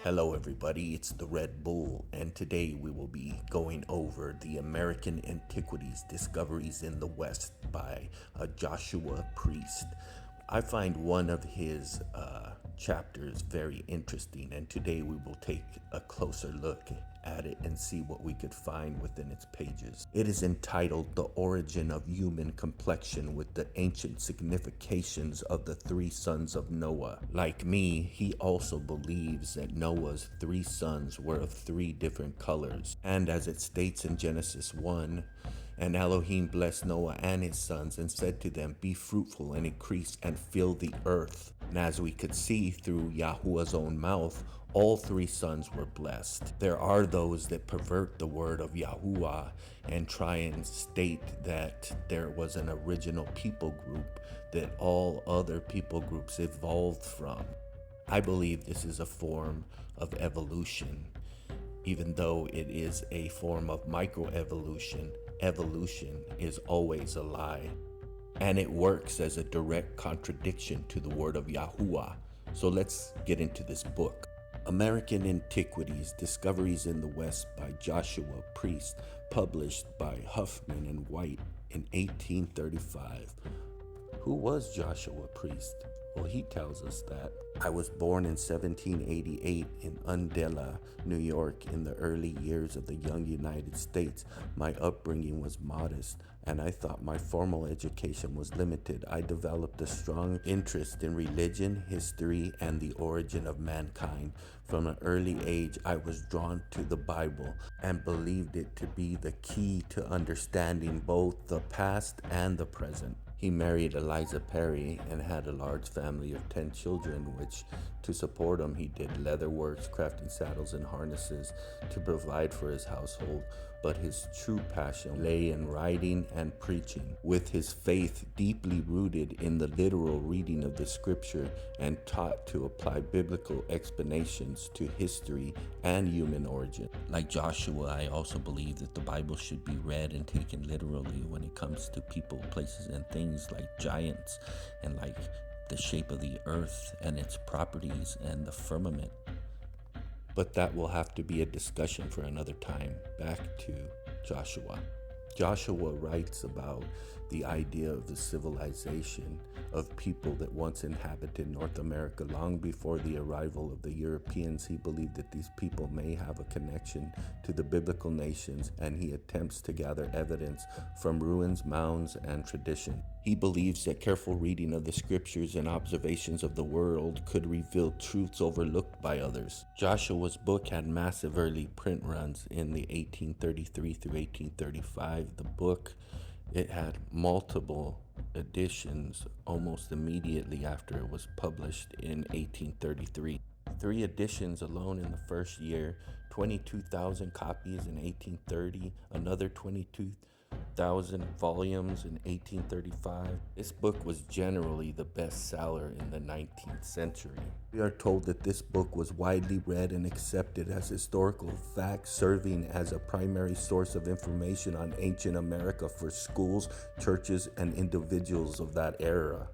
Hello everybody, it's the Red Bull, and today we will be going over the American Antiquities Discoveries in the West by Joshua Priest. I find one of his chapters very interesting, and today we will take a closer look at it and see what we could find within its pages. It is entitled The Origin of Human Complexion with the Ancient Significations of the Three Sons of Noah. Like me, he also believes that Noah's three sons were of three different colors. And as it states in Genesis 1, and Elohim blessed Noah and his sons and said to them, "Be fruitful and increase and fill the earth." And as we could see through Yahuwah's own mouth, all three sons were blessed. There are those that pervert the word of Yahuwah and try and state that there was an original people group that all other people groups evolved from. I believe this is a form of evolution. Even though it is a form of microevolution, evolution is always a lie. And it works as a direct contradiction to the word of Yahuwah. So let's get into this book. American Antiquities, Discoveries in the West by Joshua Priest, published by Huffman and White in 1835. Who was Joshua Priest? Well, he tells us that I was born in 1788 in Undella, New York, in the early years of the young United States. My upbringing was modest, and I thought my formal education was limited. I developed a strong interest in religion, history, and the origin of mankind. From an early age, I was drawn to the Bible and believed it to be the key to understanding both the past and the present. He married Eliza Perry and had a large family of 10 children, which to support him, he did leather works, crafting saddles and harnesses to provide for his household. But his true passion lay in writing and preaching, with his faith deeply rooted in the literal reading of the scripture and taught to apply biblical explanations to history and human origin. Like Joshua, I also believe that the Bible should be read and taken literally when it comes to people, places, and things like giants and like the shape of the earth and its properties and the firmament. But that will have to be a discussion for another time. Back to Joshua. Joshua writes about the idea of the civilization of people that once inhabited North America long before the arrival of the Europeans. He believed that these people may have a connection to the biblical nations, and he attempts to gather evidence from ruins, mounds, and tradition. He believes that careful reading of the scriptures and observations of the world could reveal truths overlooked by others. Joshua's book had massive early print runs in the 1833 through 1835. The book, it had multiple editions almost immediately after it was published in 1833. 3 editions alone in the first year, 22,000 copies in 1830, another 22,000 volumes in 1835. This book was generally the bestseller in the 19th century. We are told that this book was widely read and accepted as historical fact, serving as a primary source of information on ancient America for schools, churches, and individuals of that era.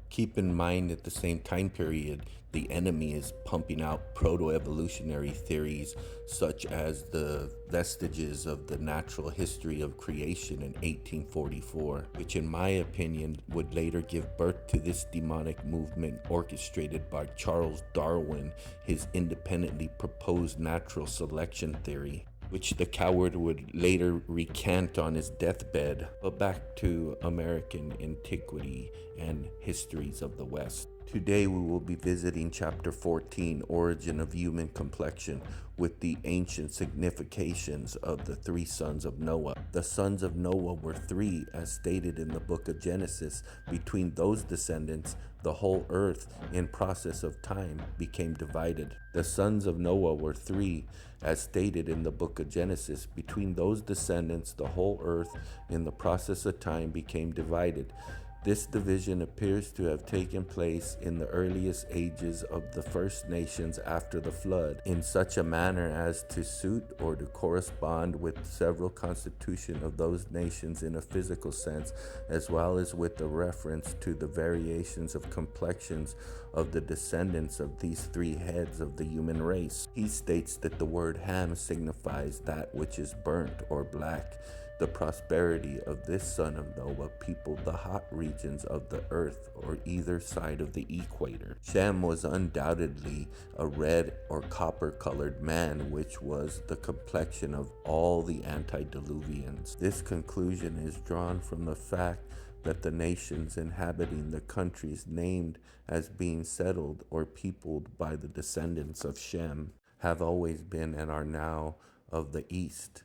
Keep in mind at the same time period, the enemy is pumping out proto-evolutionary theories such as the vestiges of the natural history of creation in 1844, which in my opinion would later give birth to this demonic movement orchestrated by Charles Darwin, his independently proposed natural selection theory, which the coward would later recant on his deathbed. But back to American antiquity and histories of the West. Today we will be visiting Chapter 14, Origin of Human Complexion, with the ancient significations of the three sons of Noah. The sons of Noah were three, as stated in the book of Genesis. Between those descendants, the whole earth, in process of time, became divided. The sons of Noah were three, as stated in the book of Genesis. Between those descendants, the whole earth, in the process of time, became divided. This division appears to have taken place in the earliest ages of the First Nations after the flood, in such a manner as to suit or to correspond with several constitutions of those nations in a physical sense, as well as with the reference to the variations of complexions of the descendants of these three heads of the human race. He states that the word Ham signifies that which is burnt or black. The prosperity of this son of Noah peopled the hot regions of the earth or either side of the equator. Shem was undoubtedly a red or copper colored man, which was the complexion of all the antediluvians. This conclusion is drawn from the fact that the nations inhabiting the countries named as being settled or peopled by the descendants of Shem have always been and are now of the east.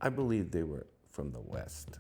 I believe they were from the west.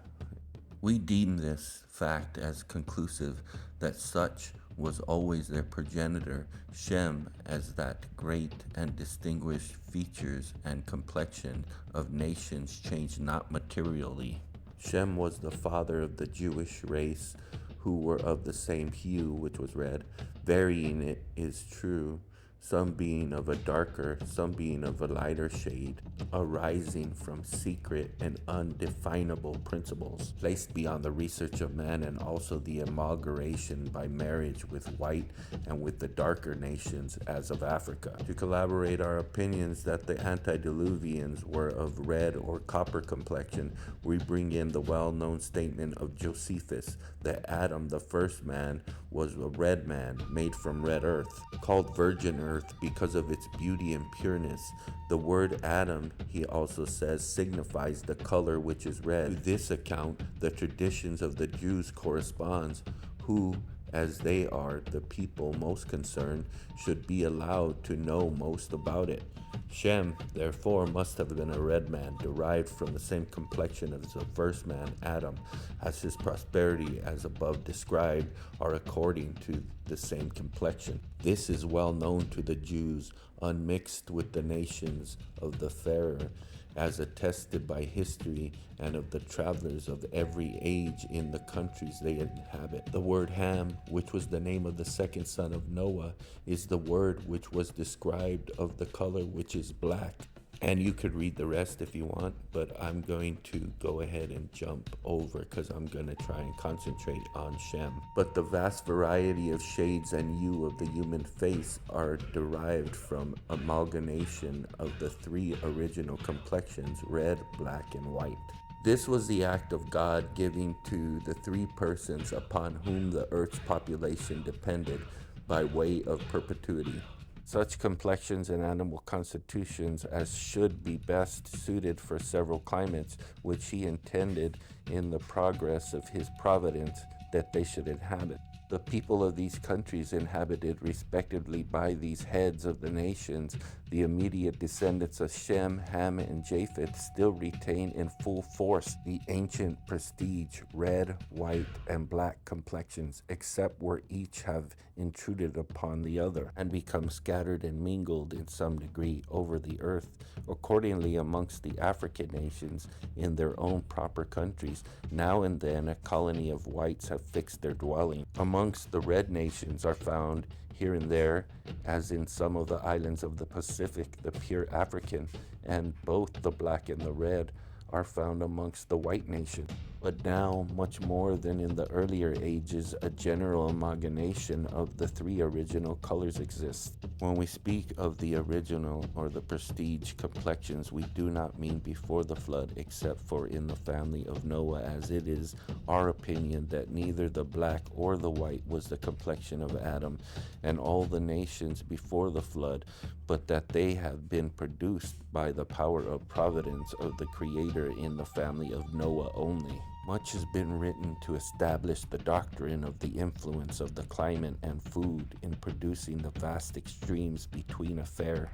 We deem this fact as conclusive that such was always their progenitor, Shem, as that great and distinguished features and complexion of nations changed not materially. Shem was the father of the Jewish race, who were of the same hue, which was red, varying, it is true, some being of a darker, some being of a lighter shade, arising from secret and undefinable principles placed beyond the research of man, and also the amalgamation by marriage with white and with the darker nations as of Africa. To corroborate our opinions that the antediluvians were of red or copper complexion, we bring in the well-known statement of Josephus that Adam, the first man, was a red man made from red earth, called virgin earth because of its beauty and pureness. The word Adam, he also says, signifies the color which is red. To this account, the traditions of the Jews corresponds, who, as they are the people most concerned, should be allowed to know most about it. Shem, therefore, must have been a red man, derived from the same complexion as the first man, Adam, as his prosperity, as above described, are according to the same complexion. This is well known to the Jews, unmixed with the nations of the fairer, as attested by history and of the travelers of every age in the countries they inhabit. The word Ham, which was the name of the second son of Noah, is the word which was described of the color which is black. And you could read the rest if you want, but I'm going to go ahead and jump over because I'm going to try and concentrate on Shem. But the vast variety of shades and hue of the human face are derived from amalgamation of the three original complexions, red, black, and white. This was the act of God giving to the three persons upon whom the earth's population depended by way of perpetuity such complexions and animal constitutions as should be best suited for several climates, which he intended in the progress of his providence that they should inhabit. The people of these countries inhabited respectively by these heads of the nations, the immediate descendants of Shem, Ham, and Japheth, still retain in full force the ancient prestige, red, white, and black complexions, except where each have intruded upon the other, and become scattered and mingled in some degree over the earth. Accordingly, amongst the African nations in their own proper countries, now and then a colony of whites have fixed their dwelling. Amongst the red nations are found here and there, as in some of the islands of the Pacific, the pure African, and both the black and the red are found amongst the white nation. But now, much more than in the earlier ages, a general amalgamation of the three original colors exists. When we speak of the original or the prestige complexions, we do not mean before the flood, except for in the family of Noah, as it is our opinion that neither the black or the white was the complexion of Adam and all the nations before the flood, but that they have been produced by the power of providence of the Creator in the family of Noah only. Much has been written to establish the doctrine of the influence of the climate and food in producing the vast extremes between a fair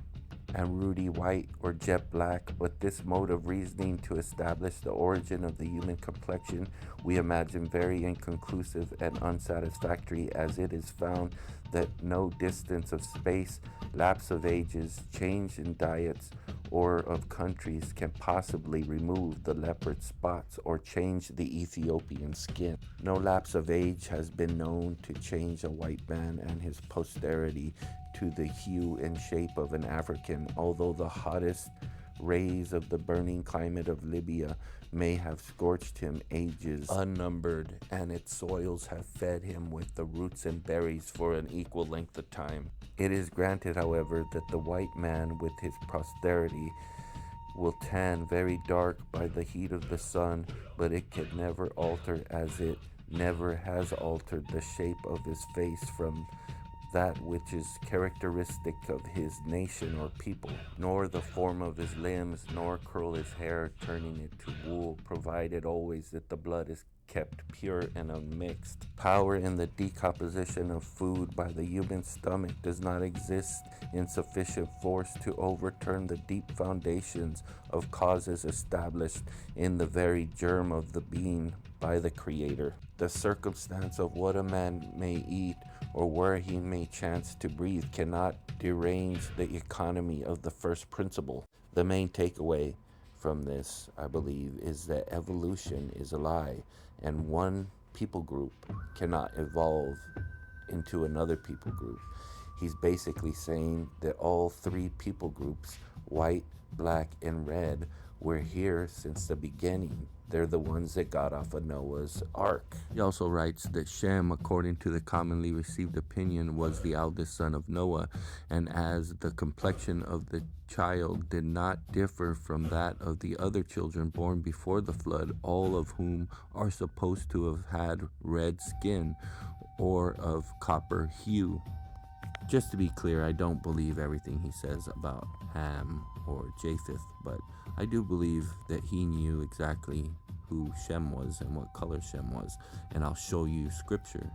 and ruddy white or jet black, but this mode of reasoning to establish the origin of the human complexion we imagine very inconclusive and unsatisfactory, as it is found that no distance of space, lapse of ages, change in diets, or of countries can possibly remove the leopard spots or change the Ethiopian skin. No lapse of age has been known to change a white man and his posterity to the hue and shape of an African, although the hottest rays of the burning climate of Libya may have scorched him ages unnumbered, and its soils have fed him with the roots and berries for an equal length of time. It is granted, however, that the white man with his posterity will tan very dark by the heat of the sun, but it can never alter, as it never has altered, the shape of his face from that which is characteristic of his nation or people, nor the form of his limbs, nor curl his hair, turning it to wool, provided always that the blood is kept pure and unmixed. Power in the decomposition of food by the human stomach does not exist in sufficient force to overturn the deep foundations of causes established in the very germ of the being by the Creator. The circumstance of what a man may eat or where he may chance to breathe cannot derange the economy of the first principle. The main takeaway from this, I believe, is that evolution is a lie, and one people group cannot evolve into another people group. He's basically saying that all three people groups, white, black, and red, were here since the beginning. They're the ones that got off of Noah's ark. He also writes that Shem, according to the commonly received opinion, was the eldest son of Noah, and as the complexion of the child did not differ from that of the other children born before the flood, all of whom are supposed to have had red skin or of copper hue. Just to be clear, I don't believe everything he says about Ham or Japheth, but I do believe that he knew exactly who Shem was and what color Shem was. And I'll show you scripture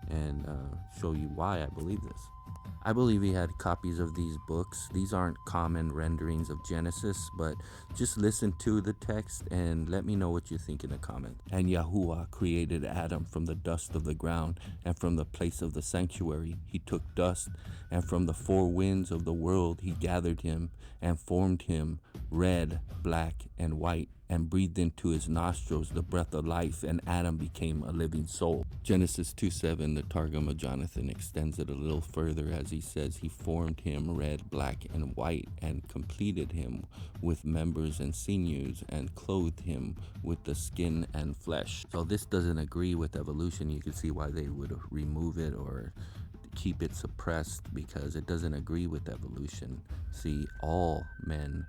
and show you why I believe this. I believe he had copies of these books. These aren't common renderings of Genesis, but just listen to the text and let me know what you think in the comments. And Yahuwah created Adam from the dust of the ground, and from the place of the sanctuary he took dust, and from the four winds of the world he gathered him, and formed him red, black, and white, and breathed into his nostrils the breath of life, and Adam became a living soul. Genesis 2:7, the Targum of Jonathan, extends it a little further as he says, he formed him red, black, and white, and completed him with members and sinews, and clothed him with the skin and flesh. So this doesn't agree with evolution. You can see why they would remove it or keep it suppressed, because it doesn't agree with evolution. See, all men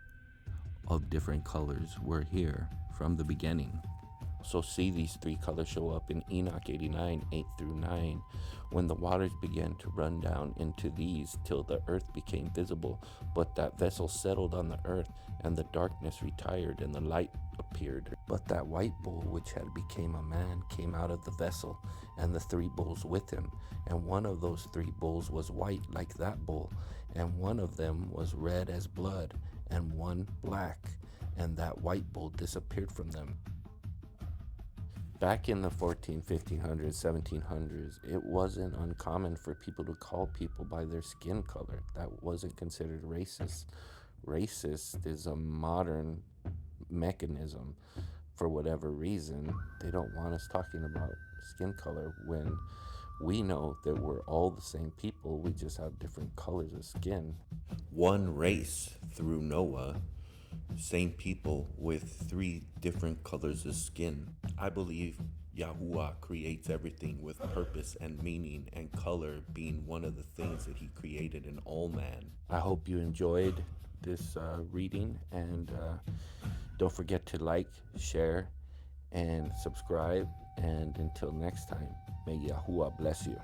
of different colors were here from the beginning. So see these three colors show up in Enoch 89, 8 through 9, when the waters began to run down into these till the earth became visible, but that vessel settled on the earth, and the darkness retired, and the light appeared. But that white bull which had became a man came out of the vessel, and the three bulls with him, and one of those three bulls was white like that bull, and one of them was red as blood, and one black, and that white bull disappeared from them. Back in the 1500s, 1700s, it wasn't uncommon for people to call people by their skin color. That wasn't considered racist. Racist is a modern mechanism. For whatever reason, they don't want us talking about skin color when we know that we're all the same people. We just have different colors of skin. One race through Noah, same people with three different colors of skin. I believe Yahuwah creates everything with purpose and meaning, and color being one of the things that he created in all man. I hope you enjoyed this reading, and don't forget to like, share, and subscribe. And until next time, may Yahuwah bless you.